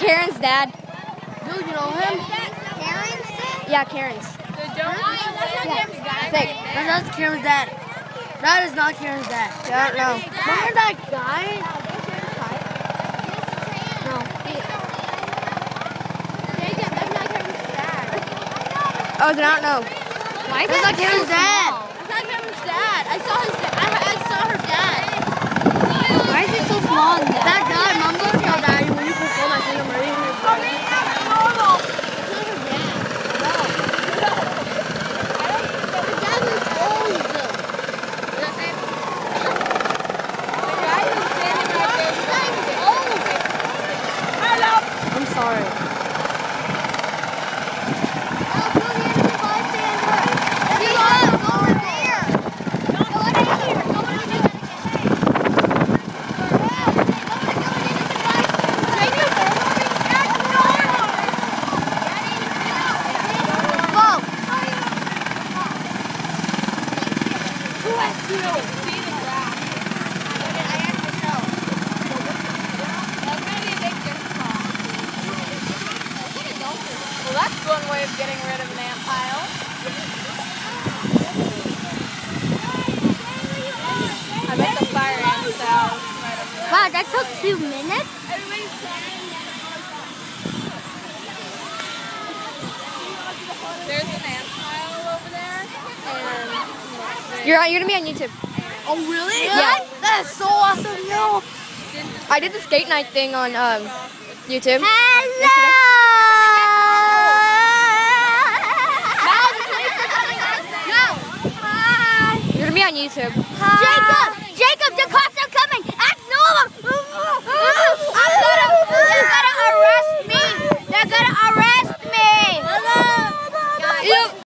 Karen's dad. Dude, you know him? Karen's dad? Yeah, Karen's. That's Karen's dad. That is not Karen's dad. I don't know. Remember that guy? No. Oh, I don't know. That's not Karen's dad. That's not Karen's dad. I saw his dad. I saw her dad. Why is it so small? That guy, Mom, look how daddy when you perform, I think I'm ready. I'm sorry. Well, that's one way of getting rid of an ant pile. I bet the fire ants out right over there. Wow, that took 2 minutes? There's an ant pile over there. And You're gonna be on YouTube. Oh, really? Yeah. That is so awesome, yo. I did the skate night thing on YouTube. You're gonna be on YouTube. Jacob!